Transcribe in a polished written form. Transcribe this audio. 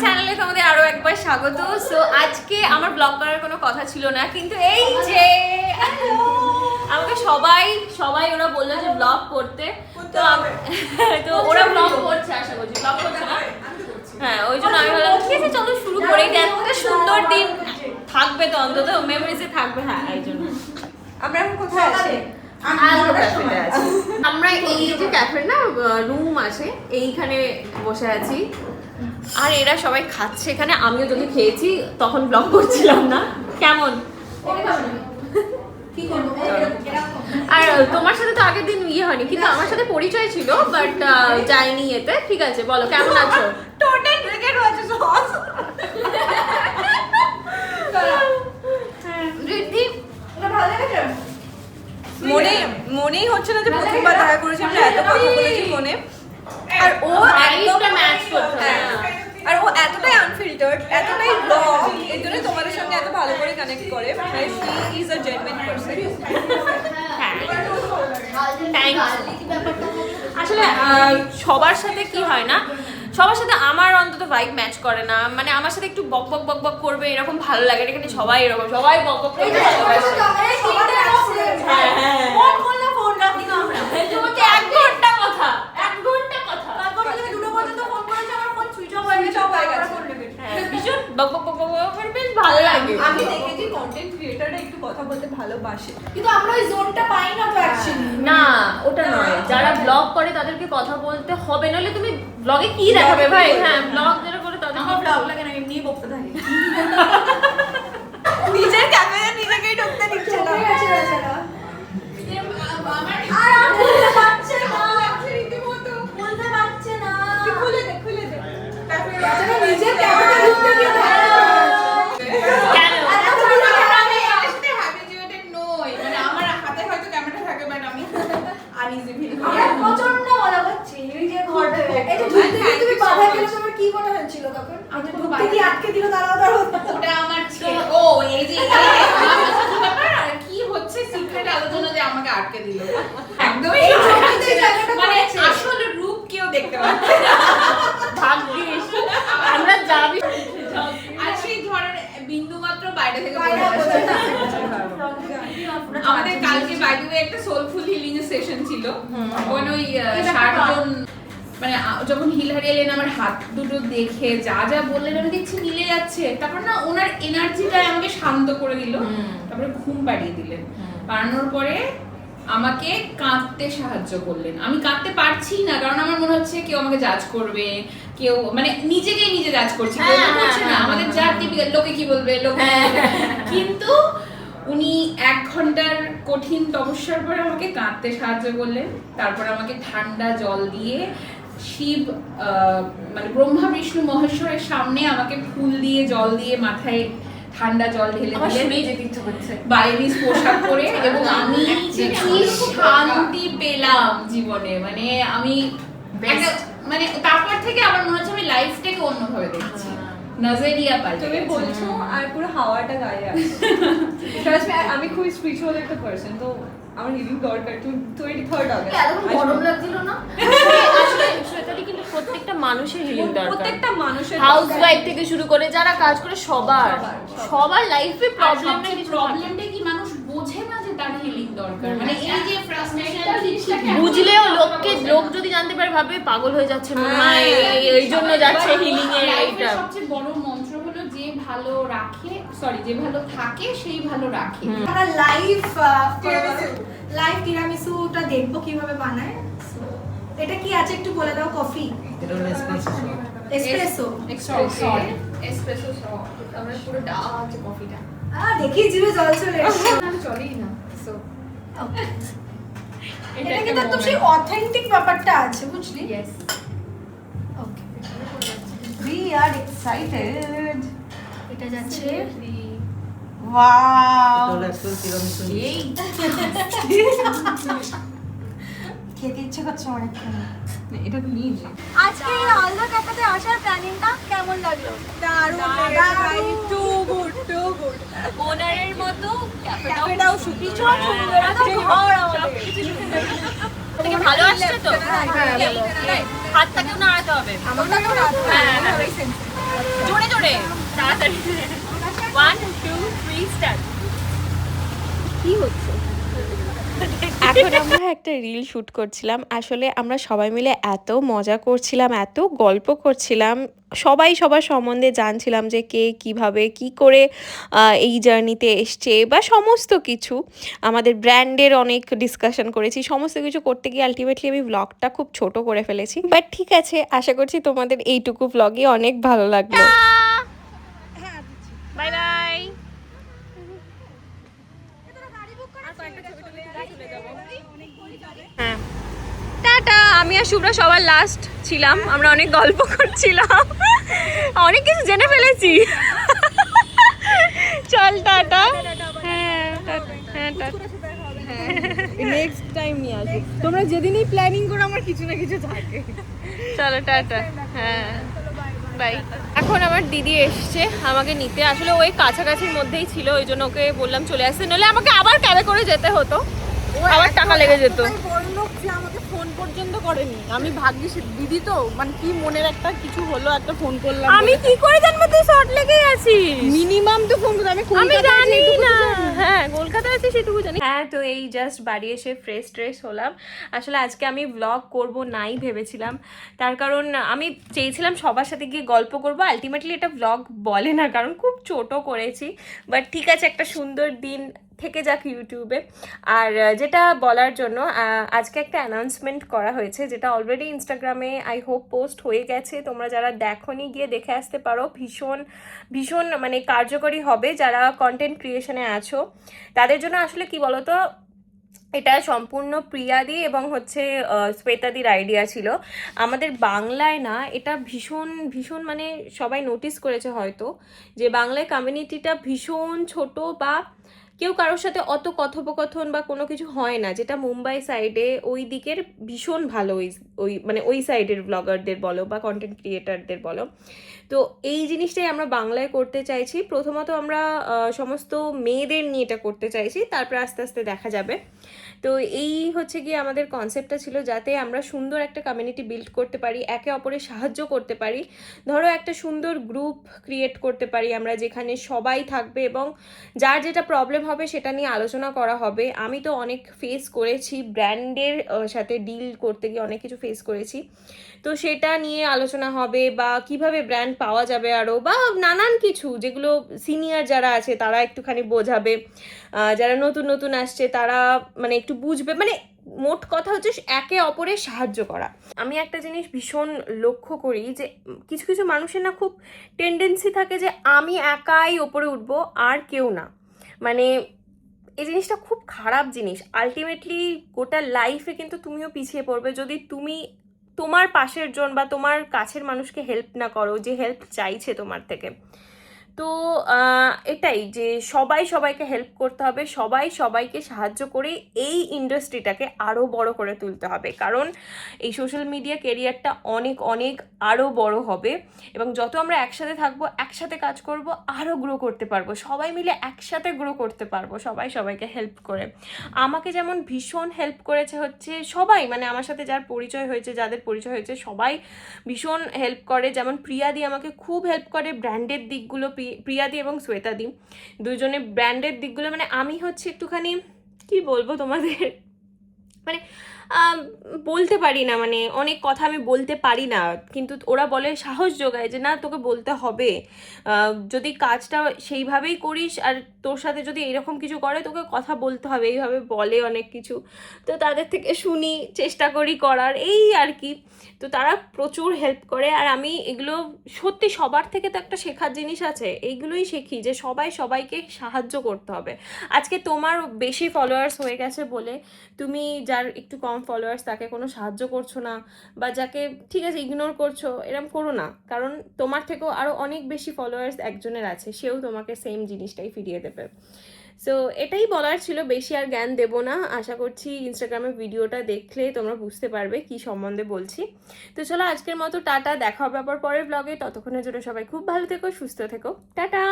চ্যানেলে তোমাদের আরো একবার স্বাগত। সো আজকে আমার ব্লগ করার কোনো কথা ছিল না, কিন্তু এই যে আমাকে সবাই ওরা বললো যে ব্লগ করতে, তো ওরা ব্লগ করছে, আশা করছি ব্লগ করছে না। হ্যাঁ, ওই জন্য আমি বললাম ঠিক আছে চলো শুরু করেই দিই, একটা সুন্দর দিন থাকবে তো, অন্তত মেমোরিজে থাকবে। হ্যাঁ, এই জন্য আমরা এখন কোথায় আছি? আমরা এই যে ক্যাফে না রুম আছে, এইখানে বসে আছি আর এরা সবাই খাচ্ছে এখানে। আমিও যদি খেয়েছি তখন ব্লগ করছিলাম না। কেমন? আর তোমার সাথে তো আগের দিন ইয়ে হয়নি, কিন্তু আমার সাথে পরিচয় ছিল, বাট যাইনি এতে। ঠিক আছে, বলো কেমন আছো? টোটাল ব্রেকেট হচ্ছে সস। ঋদ্ধি, এটা ভালো লেগেছে? মনেই হচ্ছে না যে প্রথমবার দেখা করেছি আমরা, এত কথা বলেছি ফোনে। আর ও একদম ম্যাচ করছে। আর ও এতটাই আনফিল্টার্ড, এতটাই ব্লগ, এর জন্য তোমাদের সঙ্গে এত ভালো করে কানেক্ট করে। She is a genuine person. আসলে সবার সাথে কি হয় না, সবার সাথে আমার অন্তত ভাইব ম্যাচ করে না। মানে আমার সাথে একটু বক বক বক বক করবে এরকম ভালো লাগে, এখানে সবাই এরকম, সবাই বক বক করবে। তোমাকে 1 ঘন্টা কথা, 1 ঘন্টা কথা, ভীষণ বক বক বক বক করে, বেশ ভালো লাগে। আমি দেখেছি কন্টেন্ট ক্রিয়েটররা একটু কথা বলতে ভালোবাসে, কিন্তু আমরা ওই জোনটা পাই না তো অ্যাকচুয়ালি। না, ওটা নয়, যারা ব্লগ করে তাদেরকে কথা বলতে হবে, নাহলে তুমি ব্লগে কি দেখাবে ভাই? হ্যাঁ, ব্লগ যারা করে তাদের আমার ব্লগ লাগে না, এমনি বকতে থাকি। নিজের ক্যামেরা নিজেকেই ঢুকতে দিচ্ছে না। খুলে দে। নিজের ক্যামেরা ঢুকতে দিয়ে কেন? প্রচন্ড মজা করছি এই যে ঘরটা। এই যে ঢুকতে দিয়ে তুমি বাধা গেলে তোমার কি মনে হচ্ছিল তখন? আমি ঢুকতে দিয়ে আটকে দিল, দাঁড়াও। ওটা আমার ছিল। ও এই যে ব্যাপার আর কি হচ্ছে সিক্রেট আলোচনা যে আমাকে আটকে দিল। একদমই এই সহ্য জন্যই হচ্ছে তো না। জায়গাটা মানে পড়েছে। আসল রূপ কেউ দেখতে পাচ্ছে না। ভাগ্যিস আমরা যাবি। আর সেই ধরনের বিন্দু মাত্র বাইরে থেকে বাইরে বোঝা বোঝা যাচ্ছে। আমাদের কালকে বাই দ্য ওয়ে একটা সোলফুল হিলিং এর সেশন ছিল। ওখানে ওই 60 জন, মানে যখন হিল হারিয়ে এলেন আমার হাত দুটো দেখে যা যা বললেন আমি দেখছি মিলে যাচ্ছে। তারপর না ওনার এনার্জিটা আমাকে শান্ত করে দিল, তারপরে ঘুম পাড়িয়ে দিলেন। পাড়ানোর পরে আমাকে কাঁদতে সাহায্য করলেন। আমি কাঁদতে পারছি না, কারণ আমার মনে হচ্ছে কেউ আমাকে জাজ করবে, কেউ মানে নিজেকেই নিজে জাজ করছি, কেউ তো করছে না। আমাদের যা টিপিক্যাল লোকে কি বলবে, লোকে কি বলবে। কিন্তু উনি 1 ঘন্টার কঠিন তপস্যার পরে আমাকে কাঁদতে সাহায্য করলেন। তারপর আমাকে ঠান্ডা জল দিয়ে শিব মানে ব্রহ্মা বিষ্ণু মহেশ্বরের সামনে আমাকে ফুল দিয়ে জল দিয়ে মাথায় ঠান্ডা জল ঢেলে দিলেন, বাড়ির পোশাক পরে। এবং আমি যে কি শান্তি পেলাম জীবনে, মানে আমি মানে তারপর থেকে আমার মনে হচ্ছে আমি লাইফটাকে অন্যভাবে দেখছি, নজরিয়া পাল্টে তুমি গেছে। বলছো আর পুরো হাওয়াটা গায়ে আসছে। Trust me, আমি খুব স্পিরিচুয়াল একটা পারসন, তো আমার হিলিং দরকার। 23rd আগস্ট গরম লাগছিল না? আসলে সেটাই কিন্তু প্রত্যেকটা মানুষের হিলিং দরকার। প্রত্যেকটা মানুষের হাউস ওয়াইফ থেকে শুরু করে যারা কাজ করে সবার লাইফে প্রবলেম না কিছু প্রবলেমটা কি মানুষ বোঝে না যে তার হিলিং দরকার। মানে এই যে ফ্রাস্ট্রেশন বুঝলেও লোক যদি জানতে পারে ভাবে পাগল হয়ে যাচ্ছে মনে হয়, এই জন্য যাচ্ছে হিলিং এর। এইটা সবচেয়ে বড় মন্ত্র হলো যে ভালো রাখে, সরি যে ভালো থাকে সেই ভালো রাখে। আমরা লাইভ তিরামিসুটা দেখবো কিভাবে বানায়। এটা কি আছে একটু বলে দাও। Coffee, espresso. এসপ্রেসো আমরা পুরো ডাক আছে কফিটা। দেখি জিভে জল চলে এসেছে। চলেই না। সো এটা কিন্তু একদম সেই অথেন্টিক ব্যাপারটা আছে, বুঝলি? Yes. Okay, We are excited. এটা যাচ্ছে। Wow. এই খেতে ইচ্ছে করছে অনেকক্ষণ। এটা নিয়ে যে আজকে এই আলদা ক্যাফেতে আসার প্ল্যানিংটা কেমন লাগলো? দারুণ, টু গুড। ওনারের মতো ক্যাফেটাও ভীষণ সুন্দর, একদম ঘর আমাদের। থেকে ভালো আসছে তো? হাতটাকেও নাড়াতে হবে। আমাকে হ্যাঁ, জোরে জোরে তাড়াতাড়ি 1 2 3 স্টার্ট। কি হচ্ছে? এখন আমরা একটা রিল শ্যুট করছিলাম। আসলে আমরা সবাই মিলে এত মজা করছিলাম, এত গল্প করছিলাম, সবাই সবার সম্বন্ধে জানছিলাম যে কে কিভাবে কি করে এই জার্নিতে এসছে বা সমস্ত কিছু। আমাদের ব্র্যান্ডের অনেক ডিসকাশন করেছি। সমস্ত কিছু করতে গিয়ে আলটিমেটলি আমি ব্লগটা খুব ছোট করে ফেলেছি, বাট ঠিক আছে, আশা করছি তোমাদের এইটুকু ব্লগই অনেক ভালো লাগলো। Bye bye. হ্যাঁ টাটা। আমি আর শুভ্রা সবার লাস্ট ছিলাম, আমরা অনেক গল্প করছিলাম, অনেক কিছু জেনে ফেলেছি। চল টাটা। হ্যাঁ হ্যাঁ টাটা। নেক্সট টাইম নিয়ে আসবো। তোমরা যেদিনই প্ল্যানিং করো আমার কিছু না কিছু থাকে। চলো টাটা। হ্যাঁ বাই। এখন আমার দিদি এসছে আমাকে নিতে, আসলে ওই কাছাকাছির মধ্যেই ছিল, ওই জন্য ওকে বললাম চলে আসতে, নাহলে আমাকে আবার ক্যাবে করে যেতে হতো, আবার টাকা লেগে যেত। বড়লোক যে আমাকে ফোন পর্যন্ত করেনি। আমি ভাগ্যিস দিদি তো, মানে কি মনের একটা কিছু হলো, একটা ফোন করলাম। আমি কি করে জানবো তুই শর্ট লেগেই আছিস? মিনিমাম তো ফোন করতে আমি জানি না। হ্যাঁ কলকাতায় আছি সেটুকু জানি। হ্যাঁ তো এই জাস্ট বাড়ি এসে ফ্রেশ ট্রেশ হলাম। আসলে আজকে আমি ব্লগ করব নাই ভেবেছিলাম, তার কারণ আমি চেয়েছিলাম সবার সাথে গিয়ে গল্প করব, আলটিমেটলি এটা ব্লগ বলে না কারণ খুব ছোট করেছি, বাট ঠিক আছে একটা সুন্দর দিন থেকে যাক ইউটিউবে। আর যেটা বলার জন্য আজকে একটা অ্যানাউন্সমেন্ট করা হয়েছে, যেটা অলরেডি ইনস্টাগ্রামে আই হোপ পোস্ট হয়ে গেছে, তোমরা যারা দেখোনি গিয়ে দেখে আসতে পারো। ভীষণ ভীষণ মানে কার্যকরী হবে যারা কন্টেন্ট ক্রিয়েশনে আছো তাদের জন্য। আসলে কি বলতো, এটা সম্পূর্ণ প্রিয়াদি এবং হচ্ছে শ্বেতাদির আইডিয়া ছিল, আমাদের বাংলায় না। এটা ভীষণ ভীষণ মানে সবাই নোটিস করেছে হয়তো যে বাংলায় কমিউনিটিটা ভীষণ ছোট, বা কেউ কারোর সাথে অত কথোপকথন বা কোনো কিছু হয় না, যেটা মুম্বাই সাইডে ওই দিকের ভীষণ ভালো। ওই মানে ওই সাইডের ব্লগারদের বলো বা কন্টেন্ট ক্রিয়েটারদের বলো। তো এই জিনিসটাই আমরা বাংলায় করতে চাইছি। প্রথমত আমরা সমস্ত মেয়েদের নিয়ে এটা করতে চাইছি, তারপর আস্তে আস্তে দেখা যাবে। তো এই হচ্ছে গিয়ে আমাদের কনসেপ্টটা ছিল, যাতে আমরা সুন্দর একটা কমিউনিটি বিল্ড করতে পারি, একে অপরের সাহায্য করতে পারি। ধরো একটা সুন্দর গ্রুপ ক্রিয়েট করতে পারি আমরা, যেখানে সবাই থাকবে এবং যার যেটা প্রবলেম হবে সেটা নিয়ে আলোচনা করা হবে। আমি তো অনেক ফেস করেছি, ব্র্যান্ডের সাথে ডিল করতে গিয়ে অনেক কিছু ফেস করেছি, তো সেটা নিয়ে আলোচনা হবে, বা কিভাবে ব্র্যান্ড পাওয়া যাবে আরও, বা নানান কিছু যেগুলো সিনিয়র যারা আছে তারা একটুখানি বোঝাবে, যারা নতুন নতুন আসছে তারা মানে একটু বুঝবে, মানে মোট কথা হচ্ছে একে অপরের সাহায্য করা। আমি একটা জিনিস ভীষণ লক্ষ্য করি যে কিছু কিছু মানুষের না খুব টেন্ডেন্সি থাকে যে আমি একাই ওপরে উঠবো আর কেউ না, মানে এই জিনিসটা খুব খারাপ জিনিস। আলটিমেটলি গোটা লাইফে কিন্তু তুমিও পিছিয়ে পড়বে যদি তুমি তোমার পাশের জন বা তোমার কাছের মানুষকে হেল্প না করো, যে হেল্প চাইছে তোমার থেকে। তো এটাই যে সবাই সবাইকে হেল্প করতে হবে, সবাই সবাইকে সাহায্য করে এই ইন্ডাস্ট্রিটাকে আরও বড় করে তুলতে হবে, কারণ এই সোশ্যাল মিডিয়া কেরিয়ারটা অনেক অনেক আরও বড় হবে, এবং যত আমরা একসাথে থাকবো, একসাথে কাজ করব, আরও গ্রো করতে পারবো, সবাই মিলে একসাথে গ্রো করতে পারবো, সবাই সবাইকে হেল্প করে। আমাকে যেমন ভীষণ হেল্প করেছে হচ্ছে সবাই, মানে আমার সাথে যার পরিচয় হয়েছে, যাদের পরিচয় হয়েছে সবাই ভীষণ হেল্প করে। যেমন প্রিয়াদি আমাকে খুব হেল্প করে ব্র্যান্ডের দিকগুলো, প্রিয়াদি এবং শ্বেতাদি দুজনে ব্র্যান্ডের দিকগুলো, মানে আমি হচ্ছে একটুখানি কি বলবো তোমাদের, মানে বলতে পারি না, মানে অনেক কথা আমি বলতে পারি না, কিন্তু ওরা বলে সাহস যোগায় যে না তোকে বলতে হবে, যদি কাজটা সেইভাবেই করিস আর তোর সাথে যদি এরকম কিছু করে তোকে কথা বলতে হবে, এইভাবে বলে অনেক কিছু। তো তাদের থেকে শুনি, চেষ্টা করি করার, এই আর কি। তো তারা প্রচুর হেল্প করে, আর আমি এগুলো সত্যি সবার থেকে তো একটা শেখার জিনিস আছে, এইগুলোই শিখি যে সবাই সবাইকে সাহায্য করতে হবে। আজকে তোমার বেশি ফলোয়ার্স হয়ে গেছে বলে তুমি যার একটু কম ফলোয়ার্স তাকে কোনো সাহায্য করছো না, বা যাকে ঠিক আছে ইগনোর করছো, এরকম করো না, কারণ তোমার থেকেও আরও অনেক বেশি ফলোয়ার্স একজনের আছে, সেও তোমাকে সেম জিনিসটাই ফিরিয়ে দেবে। সো এটাই বলার ছিল, বেশি আর জ্ঞান দেবো না। আশা করছি ইনস্টাগ্রামে ভিডিওটা দেখলে তোমরা বুঝতে পারবে কি সম্বন্ধে বলছি। তো চলো আজকের মতো টাটা, দেখা হবে আবার পরের ব্লগে, ততক্ষণের জন্য সবাই খুব ভালো থেকো, সুস্থ থেকো, টাটা।